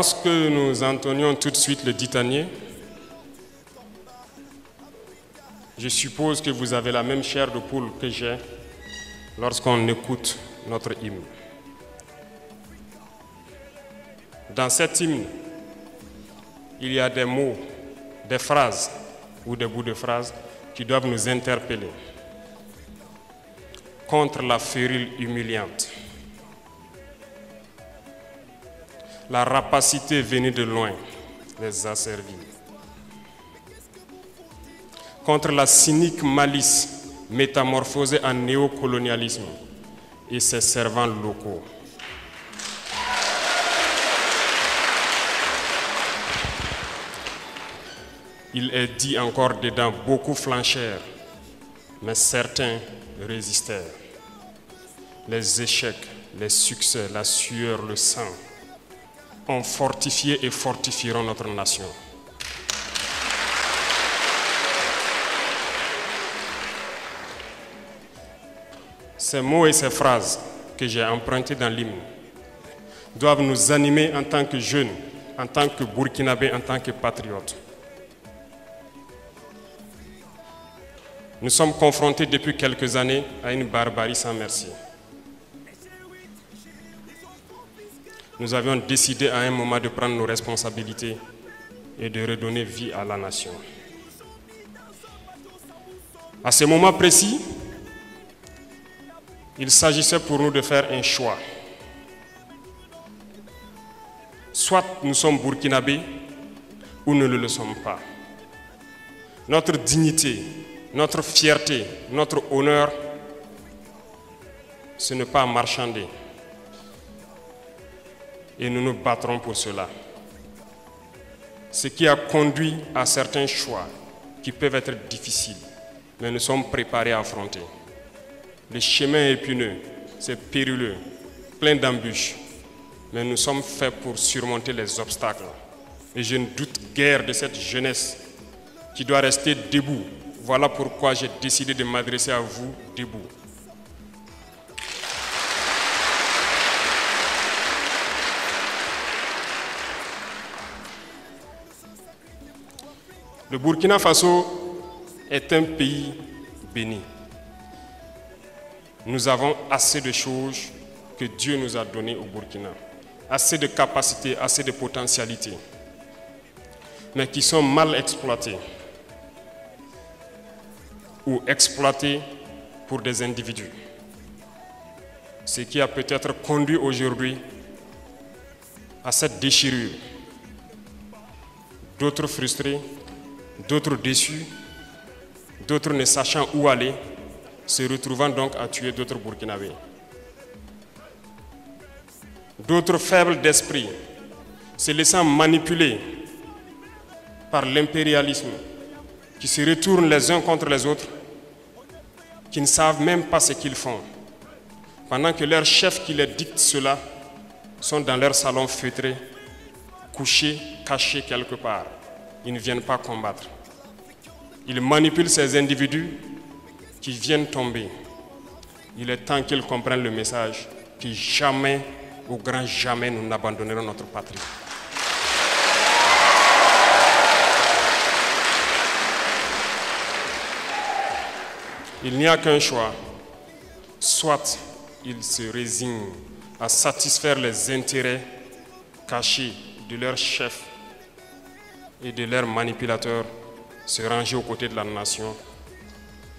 Lorsque nous entonnions tout de suite le ditanier, je suppose que vous avez la même chair de poule que j'ai lorsqu'on écoute notre hymne. Dans cet hymne, il y a des mots, des phrases ou des bouts de phrases qui doivent nous interpeller. Contre la férule humiliante, la rapacité venue de loin les asservit. Contre la cynique malice métamorphosée en néocolonialisme et ses servants locaux. Il est dit encore dedans, beaucoup flanchèrent, mais certains résistèrent. Les échecs, les succès, la sueur, le sang ont fortifié et fortifieront notre nation. Ces mots et ces phrases que j'ai empruntés dans l'hymne doivent nous animer en tant que jeunes, en tant que Burkinabés, en tant que patriotes. Nous sommes confrontés depuis quelques années à une barbarie sans merci. Nous avions décidé à un moment de prendre nos responsabilités et de redonner vie à la nation. À ce moment précis, il s'agissait pour nous de faire un choix. Soit nous sommes burkinabés ou nous ne le sommes pas. Notre dignité, notre fierté, notre honneur, ce n'est pas à marchander. Et nous nous battrons pour cela. Ce qui a conduit à certains choix qui peuvent être difficiles, mais nous sommes préparés à affronter. Le chemin est épineux, c'est périlleux, plein d'embûches, mais nous sommes faits pour surmonter les obstacles. Et je ne doute guère de cette jeunesse qui doit rester debout. Voilà pourquoi j'ai décidé de m'adresser à vous debout. Le Burkina Faso est un pays béni. Nous avons assez de choses que Dieu nous a données au Burkina, assez de capacités, assez de potentialités, mais qui sont mal exploitées ou exploitées pour des individus. Ce qui a peut-être conduit aujourd'hui à cette déchirure. D'autres frustrés, d'autres déçus, d'autres ne sachant où aller, se retrouvant donc à tuer d'autres Burkinabés. D'autres faibles d'esprit, se laissant manipuler par l'impérialisme, qui se retournent les uns contre les autres, qui ne savent même pas ce qu'ils font, pendant que leurs chefs qui les dictent cela sont dans leur salon feutré, couchés, cachés quelque part. Ils ne viennent pas combattre. Ils manipulent ces individus qui viennent tomber. Il est temps qu'ils comprennent le message que jamais, au grand jamais, nous n'abandonnerons notre patrie. Il n'y a qu'un choix. Soit ils se résignent à satisfaire les intérêts cachés de leurs chefs et de leurs manipulateurs, se ranger aux côtés de la nation,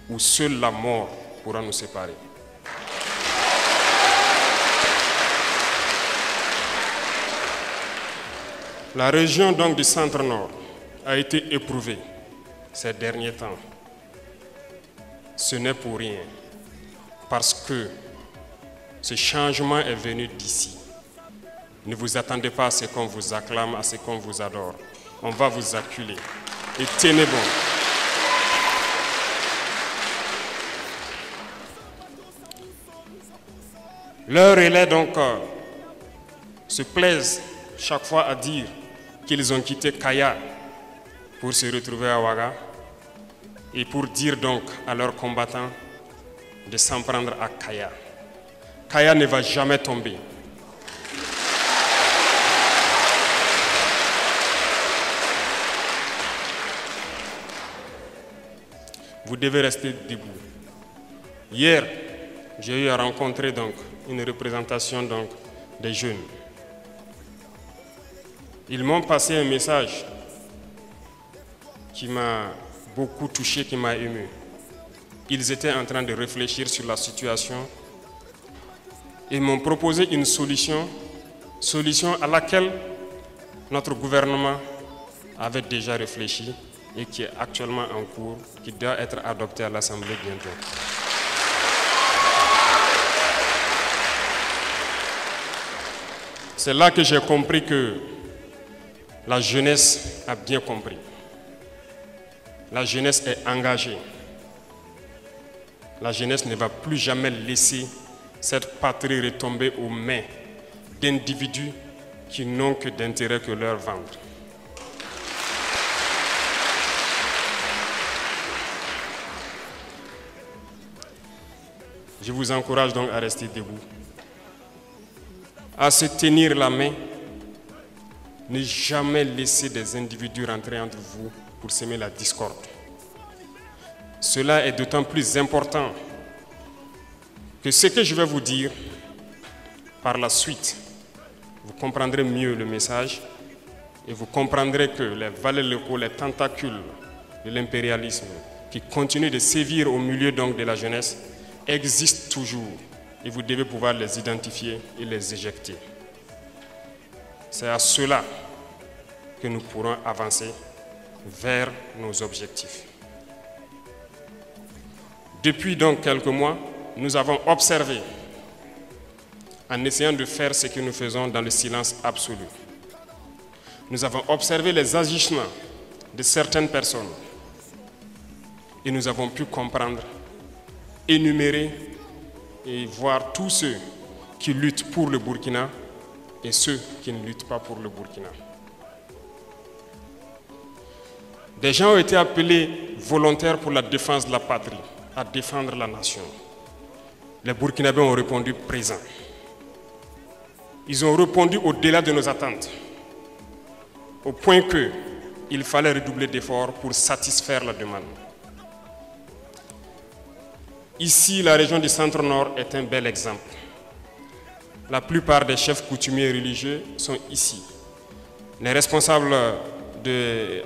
où seule la mort pourra nous séparer. La région donc du centre-nord a été éprouvée ces derniers temps. Ce n'est pour rien, parce que ce changement est venu d'ici. Ne vous attendez pas à ce qu'on vous acclame, à ce qu'on vous adore. On va vous acculer. Et tenez bon. Leurs relais donc se plaisent chaque fois à dire qu'ils ont quitté Kaya pour se retrouver à Ouaga et pour dire donc à leurs combattants de s'en prendre à Kaya. Kaya ne va jamais tomber. vous devez rester debout. Hier, j'ai eu à rencontrer donc une représentation donc des jeunes. Ils m'ont passé un message qui m'a beaucoup touché, qui m'a ému. Ils étaient en train de réfléchir sur la situation et m'ont proposé une solution à laquelle notre gouvernement avait déjà réfléchi et qui est actuellement en cours, qui doit être adoptée à l'Assemblée bientôt. C'est là que j'ai compris que la jeunesse a bien compris. La jeunesse est engagée. La jeunesse ne va plus jamais laisser cette patrie retomber aux mains d'individus qui n'ont que d'intérêt que leur ventre. Je vous encourage donc à rester debout, à se tenir la main, ne jamais laisser des individus rentrer entre vous pour semer la discorde. Cela est d'autant plus important que ce que je vais vous dire, par la suite, vous comprendrez mieux le message et vous comprendrez que les valeurs locaux, les tentacules de l'impérialisme qui continuent de sévir au milieu donc de la jeunesse existent toujours et vous devez pouvoir les identifier et les éjecter. C'est à cela que nous pourrons avancer vers nos objectifs. Depuis donc quelques mois, nous avons observé, en essayant de faire ce que nous faisons dans le silence absolu, nous avons observé les agissements de certaines personnes et nous avons pu comprendre, énumérer et voir tous ceux qui luttent pour le Burkina et ceux qui ne luttent pas pour le Burkina. Des gens ont été appelés volontaires pour la défense de la patrie, à défendre la nation. Les Burkinabés ont répondu présent. Ils ont répondu au-delà de nos attentes, au point qu'il fallait redoubler d'efforts pour satisfaire la demande. Ici, la région du Centre-Nord est un bel exemple. La plupart des chefs coutumiers religieux sont ici. Les responsables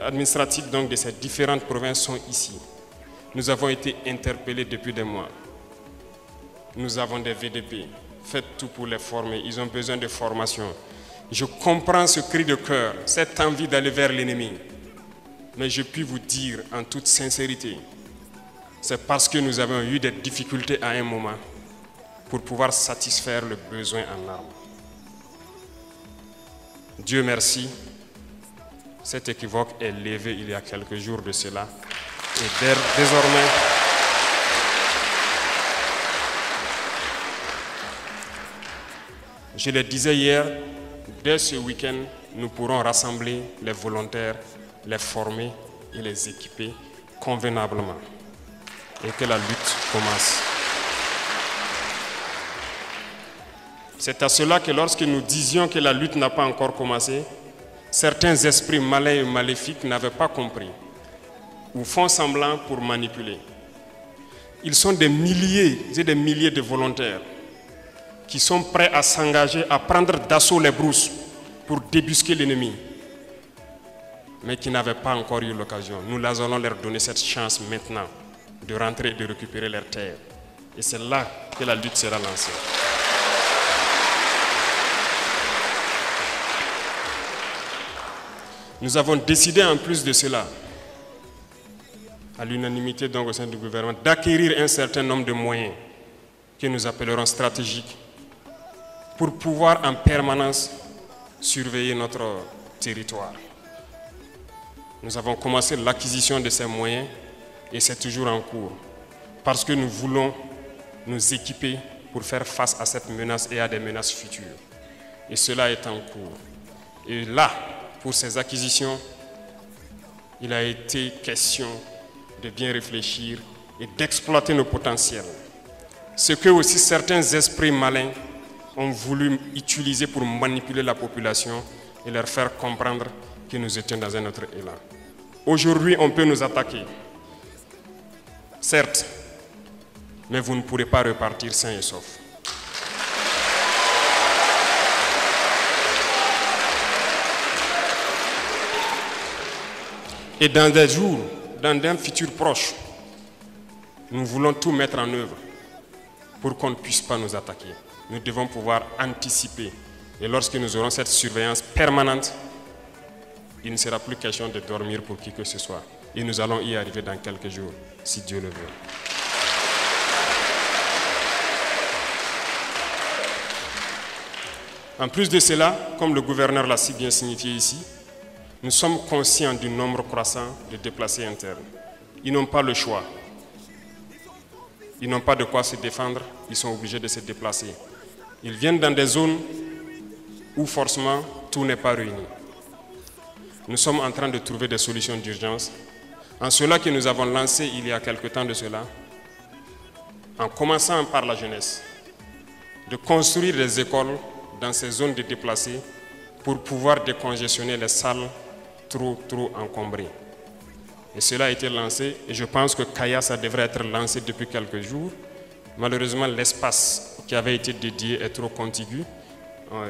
administratifs donc, de ces différentes provinces sont ici. Nous avons été interpellés depuis des mois. Nous avons des VDP. Faites tout pour les former. Ils ont besoin de formation. Je comprends ce cri de cœur, cette envie d'aller vers l'ennemi. Mais je puis vous dire en toute sincérité, c'est parce que nous avons eu des difficultés à un moment pour pouvoir satisfaire le besoin en armes. Dieu merci, cet équivoque est levé il y a quelques jours de cela. Et désormais, je le disais hier, dès ce week-end, nous pourrons rassembler les volontaires, les former et les équiper convenablement. Et que la lutte commence. C'est à cela que lorsque nous disions que la lutte n'a pas encore commencé, certains esprits malins et maléfiques n'avaient pas compris ou font semblant pour manipuler. Ils sont des milliers et des milliers de volontaires qui sont prêts à s'engager, à prendre d'assaut les brousses pour débusquer l'ennemi, mais qui n'avaient pas encore eu l'occasion. Nous allons leur donner cette chance maintenant de rentrer et de récupérer leurs terres. Et c'est là que la lutte sera lancée. Nous avons décidé en plus de cela, à l'unanimité donc au sein du gouvernement, d'acquérir un certain nombre de moyens que nous appellerons stratégiques pour pouvoir en permanence surveiller notre territoire. Nous avons commencé l'acquisition de ces moyens et c'est toujours en cours parce que nous voulons nous équiper pour faire face à cette menace et à des menaces futures. Et cela est en cours. Et là, pour ces acquisitions, il a été question de bien réfléchir et d'exploiter nos potentiels. Ce que aussi certains esprits malins ont voulu utiliser pour manipuler la population et leur faire comprendre que nous étions dans un autre élan. Aujourd'hui, on peut nous attaquer. certes, mais vous ne pourrez pas repartir sain et sauf. Et dans des jours, dans un futur proche, nous voulons tout mettre en œuvre pour qu'on ne puisse pas nous attaquer. Nous devons pouvoir anticiper. Et lorsque nous aurons cette surveillance permanente, il ne sera plus question de dormir pour qui que ce soit. Et nous allons y arriver dans quelques jours, si Dieu le veut. En plus de cela, comme le gouverneur l'a si bien signifié ici, nous sommes conscients du nombre croissant de déplacés internes. Ils n'ont pas le choix. Ils n'ont pas de quoi se défendre, ils sont obligés de se déplacer. Ils viennent dans des zones où forcément tout n'est pas réuni. Nous sommes en train de trouver des solutions d'urgence. En cela que nous avons lancé il y a quelque temps de cela, en commençant par la jeunesse, de construire des écoles dans ces zones de déplacés pour pouvoir décongestionner les salles trop encombrées. Et cela a été lancé et je pense que Kaya, ça devrait être lancé depuis quelques jours. Malheureusement, l'espace qui avait été dédié est trop contigu.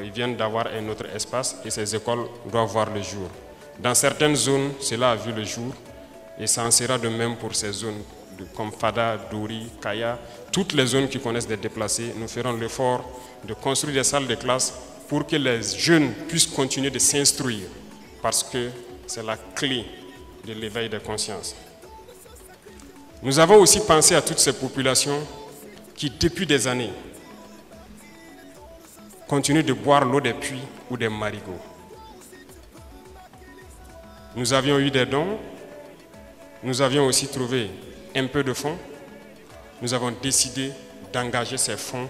Ils viennent d'avoir un autre espace et ces écoles doivent voir le jour. Dans certaines zones, cela a vu le jour et ça en sera de même pour ces zones comme Fada, Douri, Kaya. Toutes les zones qui connaissent des déplacés, nous ferons l'effort de construire des salles de classe pour que les jeunes puissent continuer de s'instruire parce que c'est la clé de l'éveil des consciences. Nous avons aussi pensé à toutes ces populations qui, depuis des années, continuent de boire l'eau des puits ou des marigots. Nous avions eu des dons, nous avions aussi trouvé un peu de fonds. Nous avons décidé d'engager ces fonds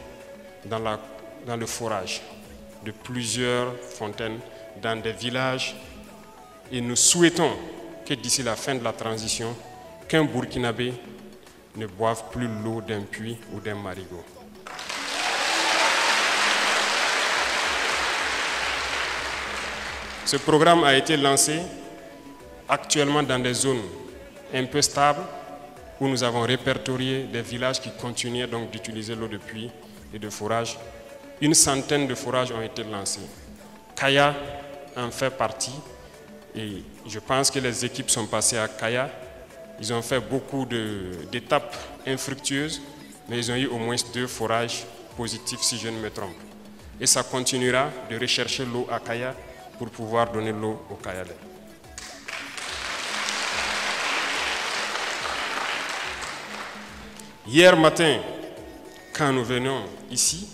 dans le forage de plusieurs fontaines dans des villages et nous souhaitons que d'ici la fin de la transition, qu'un Burkinabé ne boive plus l'eau d'un puits ou d'un marigot. Ce programme a été lancé actuellement dans des zones un peu stables où nous avons répertorié des villages qui continuaient donc d'utiliser l'eau de puits et de forage. Une centaine de forages ont été lancés. Kaya en fait partie et je pense que les équipes sont passées à Kaya. Ils ont fait beaucoup d'étapes infructueuses, mais ils ont eu au moins 2 forages positifs si je ne me trompe. Et ça continuera de rechercher l'eau à Kaya pour pouvoir donner l'eau au Kayalais. Hier matin, quand nous venions ici,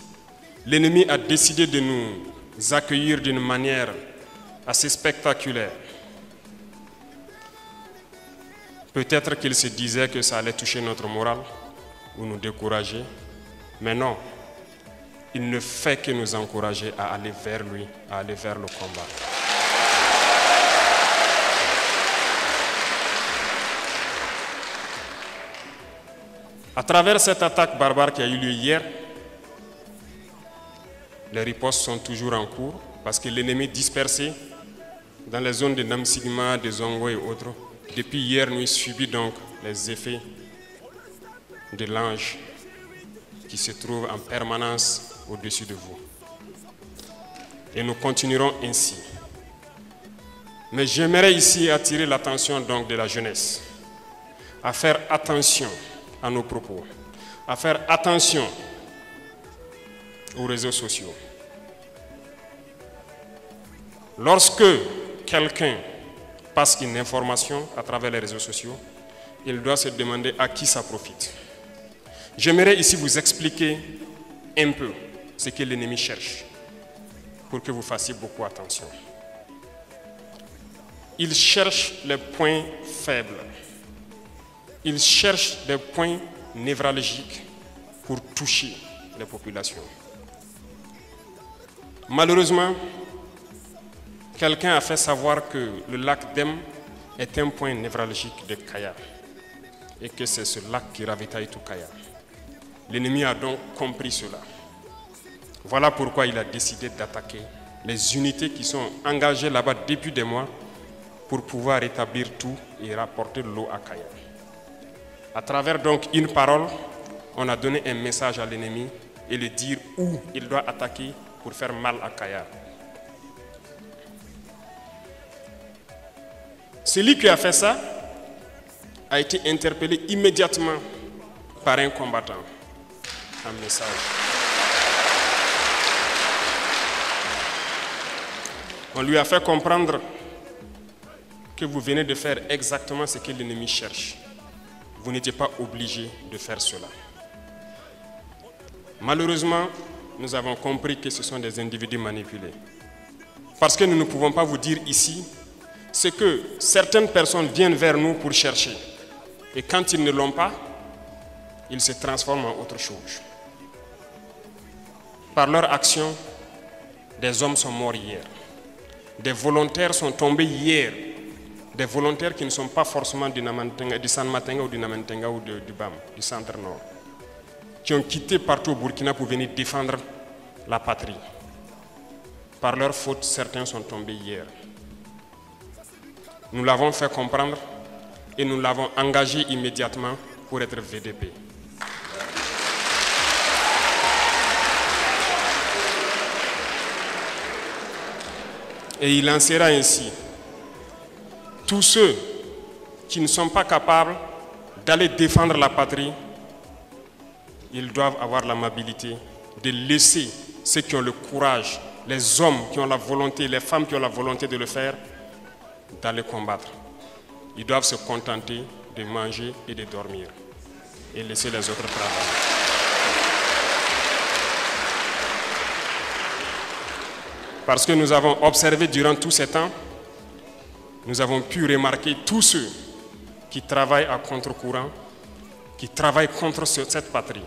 l'ennemi a décidé de nous accueillir d'une manière assez spectaculaire. Peut-être qu'il se disait que ça allait toucher notre morale ou nous décourager, mais non, il ne fait que nous encourager à aller vers lui, à aller vers le combat. À travers cette attaque barbare qui a eu lieu hier, les ripostes sont toujours en cours parce que l'ennemi dispersé dans les zones de Namsigma, de Zongo et autres, depuis hier nuit subit donc les effets de l'ange qui se trouve en permanence au-dessus de vous. Et nous continuerons ainsi. Mais j'aimerais ici attirer l'attention donc de la jeunesse à faire attention à nos propos, à faire attention aux réseaux sociaux. Lorsque quelqu'un passe une information à travers les réseaux sociaux, il doit se demander à qui ça profite. J'aimerais ici vous expliquer un peu ce que l'ennemi cherche pour que vous fassiez beaucoup attention. Il cherche les points faibles. Il cherche des points névralgiques pour toucher les populations. Malheureusement, quelqu'un a fait savoir que le lac Dem est un point névralgique de Kaya et que c'est ce lac qui ravitaille tout Kaya. L'ennemi a donc compris cela. Voilà pourquoi il a décidé d'attaquer les unités qui sont engagées là-bas depuis des mois pour pouvoir rétablir tout et rapporter l'eau à Kaya. À travers donc une parole, on a donné un message à l'ennemi et lui dire où il doit attaquer pour faire mal à Kaya. Celui qui a fait ça a été interpellé immédiatement par un combattant. Un message. On lui a fait comprendre que vous venez de faire exactement ce que l'ennemi cherche. Vous n'étiez pas obligé de faire cela. Malheureusement, nous avons compris que ce sont des individus manipulés. Parce que nous ne pouvons pas vous dire ici ce que certaines personnes viennent vers nous pour chercher. Et quand ils ne l'ont pas, ils se transforment en autre chose. Par leur action, des hommes sont morts hier. Des volontaires sont tombés hier. Des volontaires qui ne sont pas forcément du San Matenga ou du Namentenga ou du BAM, du centre nord, qui ont quitté partout au Burkina pour venir défendre la patrie. Par leur faute, certains sont tombés hier. Nous l'avons fait comprendre et nous l'avons engagé immédiatement pour être VDP. Et il en sera ainsi. Tous ceux qui ne sont pas capables d'aller défendre la patrie, ils doivent avoir l'amabilité de laisser ceux qui ont le courage, les hommes qui ont la volonté, les femmes qui ont la volonté de le faire, d'aller combattre. Ils doivent se contenter de manger et de dormir et laisser les autres travailler. Parce que nous avons observé durant tous ces temps, nous avons pu remarquer tous ceux qui travaillent à contre-courant, qui travaillent contre cette patrie.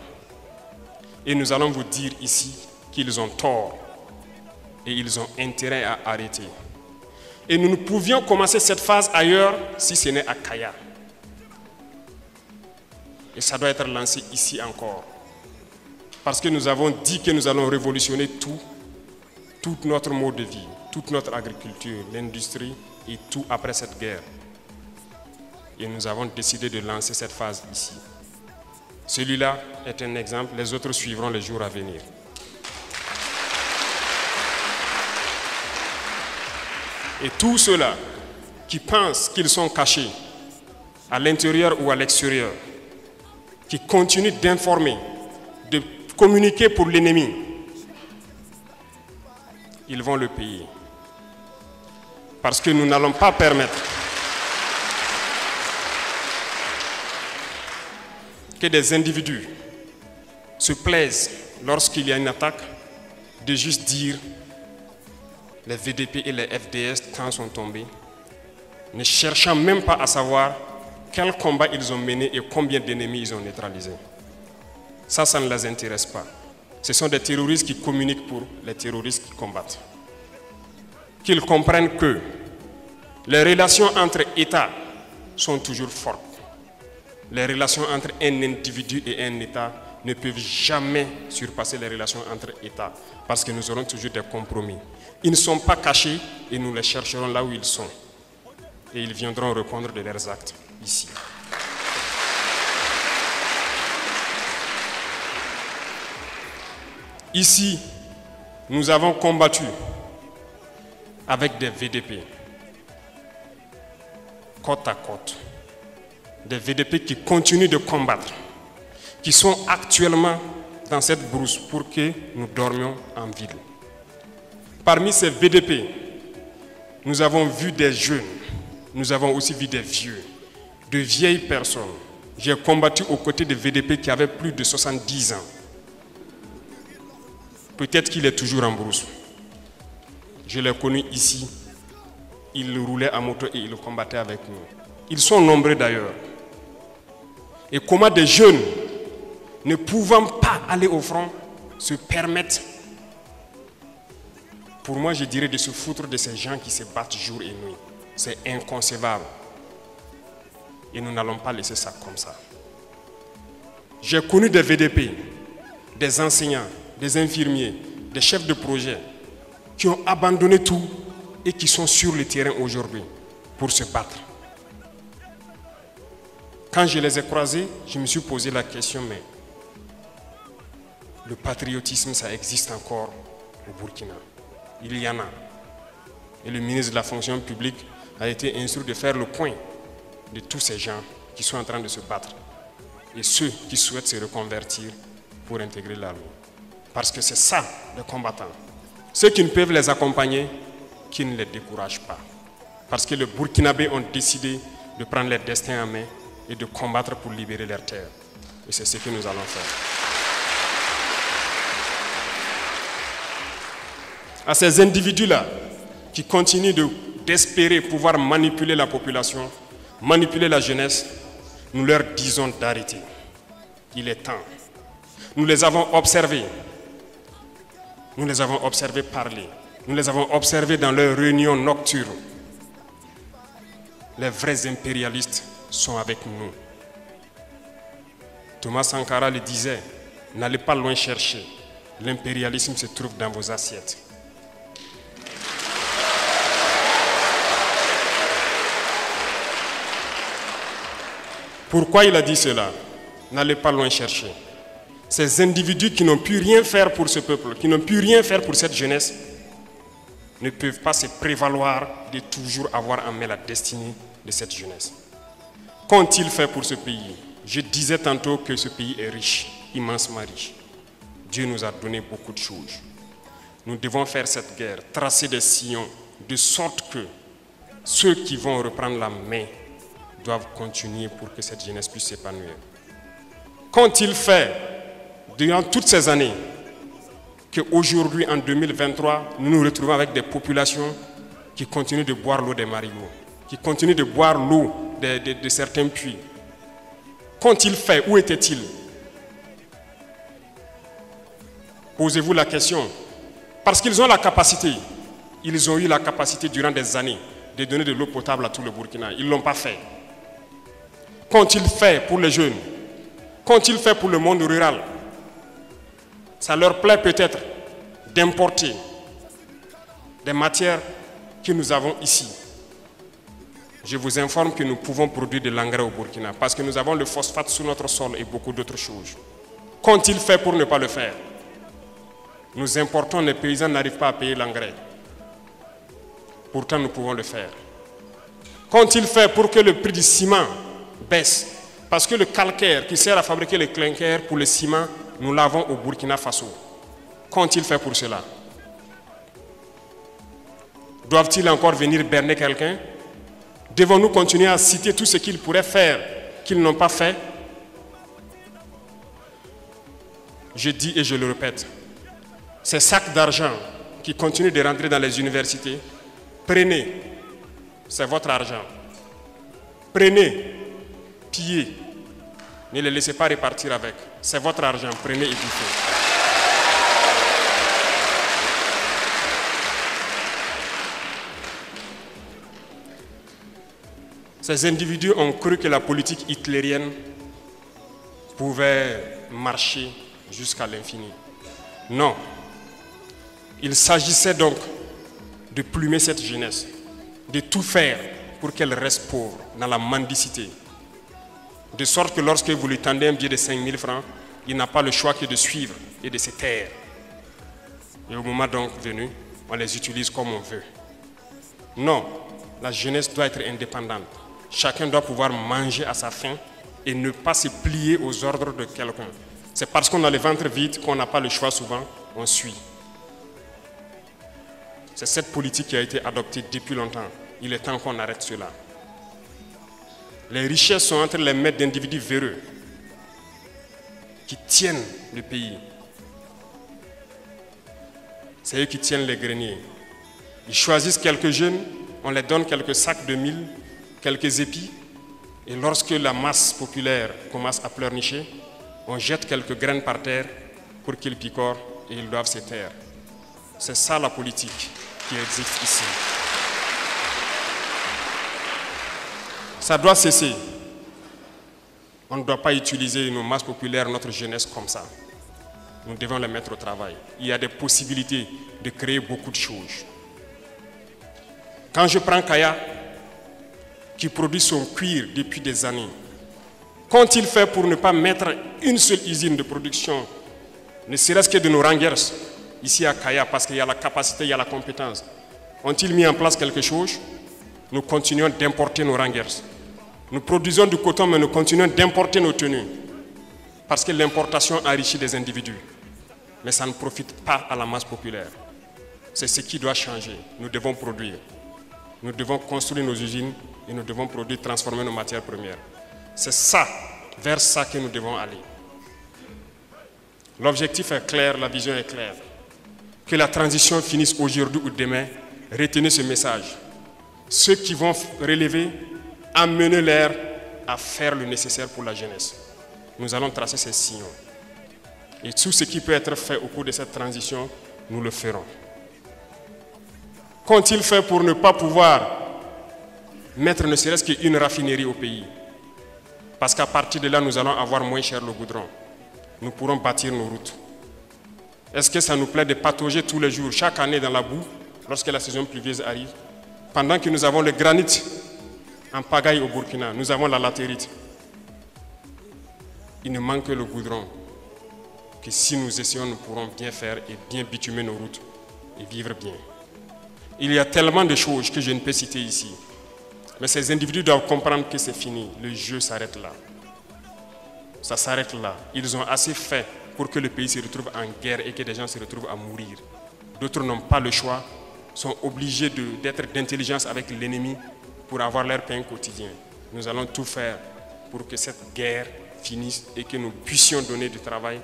Et nous allons vous dire ici qu'ils ont tort et ils ont intérêt à arrêter. Et nous ne pouvions commencer cette phase ailleurs si ce n'est à Kaya. Et ça doit être lancé ici encore. Parce que nous avons dit que nous allons révolutionner tout notre mode de vie, toute notre agriculture, l'industrie et tout après cette guerre. Et nous avons décidé de lancer cette phase ici. Celui-là est un exemple, les autres suivront les jours à venir. Et tous ceux-là qui pensent qu'ils sont cachés à l'intérieur ou à l'extérieur, qui continuent d'informer, de communiquer pour l'ennemi, ils vont le payer. Parce que nous n'allons pas permettre que des individus se plaisent lorsqu'il y a une attaque de juste dire les VDP et les FDS quand sont tombés, ne cherchant même pas à savoir quel combat ils ont mené et combien d'ennemis ils ont neutralisés. Ça ne les intéresse pas. Ce sont des terroristes qui communiquent pour les terroristes qui combattent. Qu'ils comprennent que les relations entre États sont toujours fortes. Les relations entre un individu et un État ne peuvent jamais surpasser les relations entre États parce que nous aurons toujours des compromis. Ils ne sont pas cachés et nous les chercherons là où ils sont. Et ils viendront répondre de leurs actes ici. Ici, nous avons combattu avec des VDP, côte à côte. Des VDP qui continuent de combattre, qui sont actuellement dans cette brousse pour que nous dormions en ville. Parmi ces VDP, nous avons vu des jeunes, nous avons aussi vu des vieux, de vieilles personnes. J'ai combattu aux côtés de VDP qui avaient plus de 70 ans. Peut-être qu'il est toujours en brousse. Je l'ai connu ici. Il roulait à moto et il combattait avec nous. Ils sont nombreux d'ailleurs. Et comment des jeunes, ne pouvant pas aller au front, se permettent, pour moi je dirais, de se foutre de ces gens qui se battent jour et nuit. C'est inconcevable. Et nous n'allons pas laisser ça comme ça. J'ai connu des VDP, des enseignants, des infirmiers, des chefs de projet qui ont abandonné tout et qui sont sur le terrain aujourd'hui pour se battre. Quand je les ai croisés, je me suis posé la question, mais le patriotisme, ça existe encore au Burkina. Il y en a. Et le ministre de la fonction publique a été instruit de faire le point de tous ces gens qui sont en train de se battre et ceux qui souhaitent se reconvertir pour intégrer l'armée. Parce que c'est ça, les combattants. Ceux qui ne peuvent les accompagner, qui ne les découragent pas. Parce que les Burkinabés ont décidé de prendre leur destin en main et de combattre pour libérer leurs terres. Et c'est ce que nous allons faire. À ces individus-là qui continuent d'espérer pouvoir manipuler la population, manipuler la jeunesse, nous leur disons d'arrêter. Il est temps. Nous les avons observés. Nous les avons observés parler. Nous les avons observés dans leurs réunions nocturnes. Les vrais impérialistes sont avec nous. Thomas Sankara le disait, n'allez pas loin chercher. L'impérialisme se trouve dans vos assiettes. Pourquoi il a dit cela? N'allez pas loin chercher. Ces individus qui n'ont pu rien faire pour ce peuple, qui n'ont pu rien faire pour cette jeunesse, ne peuvent pas se prévaloir de toujours avoir en main la destinée de cette jeunesse. Qu'ont-ils fait pour ce pays? Je disais tantôt que ce pays est riche, immensement riche. Dieu nous a donné beaucoup de choses. Nous devons faire cette guerre, tracer des sillons, de sorte que ceux qui vont reprendre la main doivent continuer pour que cette jeunesse puisse s'épanouir. Qu'ont-ils fait durant toutes ces années qu'aujourd'hui, en 2023, nous nous retrouvons avec des populations qui continuent de boire l'eau des marigots, qui continuent de boire l'eau de certains puits? Qu'ont-ils fait? Où étaient-ils? Posez-vous la question. Parce qu'ils ont la capacité, ils ont eu la capacité durant des années de donner de l'eau potable à tout le Burkina. Ils ne l'ont pas fait. Qu'ont-ils fait pour les jeunes? Qu'ont-ils fait pour le monde rural? Ça leur plaît peut-être d'importer des matières que nous avons ici. Je vous informe que nous pouvons produire de l'engrais au Burkina parce que nous avons le phosphate sous notre sol et beaucoup d'autres choses. Qu'ont-ils fait pour ne pas le faire? Nous importons, les paysans n'arrivent pas à payer l'engrais. Pourtant, nous pouvons le faire. Qu'ont-ils fait pour que le prix du ciment baisse? Parce que le calcaire qui sert à fabriquer le clinker pour le ciment, nous l'avons au Burkina Faso. Qu'ont-ils fait pour cela? Doivent-ils encore venir berner quelqu'un? Devons-nous continuer à citer tout ce qu'ils pourraient faire, qu'ils n'ont pas fait? Je dis et je le répète, ces sacs d'argent qui continuent de rentrer dans les universités, prenez, c'est votre argent. Prenez, pillez, ne les laissez pas repartir avec. C'est votre argent, prenez et bouffez. Ces individus ont cru que la politique hitlérienne pouvait marcher jusqu'à l'infini. Non. Il s'agissait donc de plumer cette jeunesse, de tout faire pour qu'elle reste pauvre, dans la mendicité. De sorte que lorsque vous lui tendez un billet de 5 000 francs, il n'a pas le choix que de suivre et de se taire. Et au moment donc venu, on les utilise comme on veut. Non, la jeunesse doit être indépendante. Chacun doit pouvoir manger à sa faim et ne pas se plier aux ordres de quelqu'un. C'est parce qu'on a le ventre vide qu'on n'a pas le choix souvent, on suit. C'est cette politique qui a été adoptée depuis longtemps. Il est temps qu'on arrête cela. Les richesses sont entre les mains d'individus véreux qui tiennent le pays. C'est eux qui tiennent les greniers. Ils choisissent quelques jeunes, on les donne quelques sacs de mil, quelques épis, et lorsque la masse populaire commence à pleurnicher, on jette quelques graines par terre pour qu'ils picorent et ils doivent se taire. C'est ça la politique qui existe ici. Ça doit cesser. On ne doit pas utiliser nos masses populaires, notre jeunesse comme ça. Nous devons les mettre au travail. Il y a des possibilités de créer beaucoup de choses. Quand je prends Kaya, qui produit son cuir depuis des années, Qu'ont-ils fait pour ne pas mettre une seule usine de production, ne serait-ce que de nos Rangers, ici à Kaya, parce qu'il y a la capacité, il y a la compétence? Ont-ils mis en place quelque chose? Nous continuons d'importer nos Rangers. Nous produisons du coton, mais nous continuons d'importer nos tenues. Parce que l'importation enrichit des individus. Mais ça ne profite pas à la masse populaire. C'est ce qui doit changer. Nous devons produire. Nous devons construire nos usines et nous devons produire, transformer nos matières premières. C'est ça, vers ça que nous devons aller. L'objectif est clair, la vision est claire. Que la transition finisse aujourd'hui ou demain, retenez ce message. Ceux qui vont relever, amenez-les à faire le nécessaire pour la jeunesse. Nous allons tracer ces signaux. Et tout ce qui peut être fait au cours de cette transition, nous le ferons. Qu'ont-ils fait pour ne pas pouvoir mettre ne serait-ce qu'une raffinerie au pays? Parce qu'à partir de là, nous allons avoir moins cher le goudron. Nous pourrons bâtir nos routes. Est-ce que ça nous plaît de patauger tous les jours, chaque année dans la boue, lorsque la saison pluvieuse arrive? Pendant que nous avons le granit en pagaille au Burkina, nous avons la latérite. Il ne manque que le goudron. Que si nous essayons, nous pourrons bien faire et bien bitumer nos routes et vivre bien. Il y a tellement de choses que je ne peux citer ici. Mais ces individus doivent comprendre que c'est fini. Le jeu s'arrête là. Ça s'arrête là. Ils ont assez fait pour que le pays se retrouve en guerre et que des gens se retrouvent à mourir. D'autres n'ont pas le choix, sont obligés d'être d'intelligence avec l'ennemi pour avoir leur pain quotidien. Nous allons tout faire pour que cette guerre finisse et que nous puissions donner du travail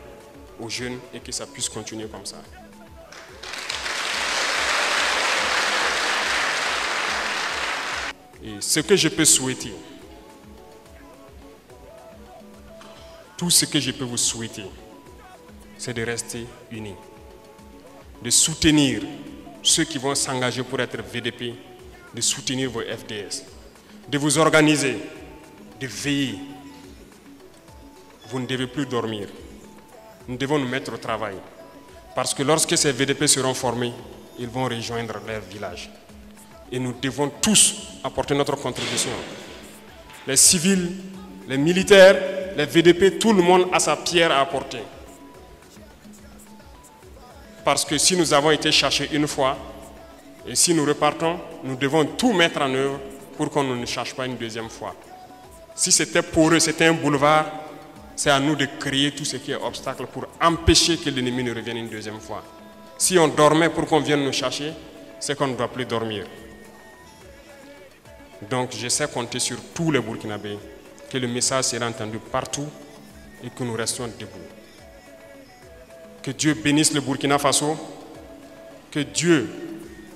aux jeunes et que ça puisse continuer comme ça. Et ce que je peux souhaiter, tout ce que je peux vous souhaiter, c'est de rester unis, de soutenir ceux qui vont s'engager pour être VDP, de soutenir vos FDS, de vous organiser, de veiller. Vous ne devez plus dormir. Nous devons nous mettre au travail. Parce que lorsque ces VDP seront formés, ils vont rejoindre leur village. Et nous devons tous apporter notre contribution. Les civils, les militaires, les VDP, tout le monde a sa pierre à apporter. Parce que si nous avons été cherchés une fois, et si nous repartons, nous devons tout mettre en œuvre pour qu'on ne cherche pas une deuxième fois. Si c'était pour eux, c'était un boulevard, c'est à nous de créer tout ce qui est obstacle pour empêcher que l'ennemi ne revienne une deuxième fois. Si on dormait pour qu'on vienne nous chercher, c'est qu'on ne doit plus dormir. Donc je sais compter sur tous les Burkinabés, que le message sera entendu partout et que nous restions debout. Que Dieu bénisse le Burkina Faso, que Dieu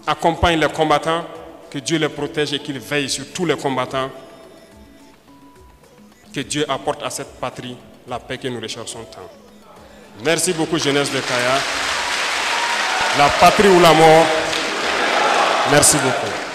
accompagne les combattants, que Dieu les protège et qu'il veille sur tous les combattants. Que Dieu apporte à cette patrie la paix que nous recherchons tant. Merci beaucoup, jeunesse de Kaya. La patrie ou la mort, merci beaucoup.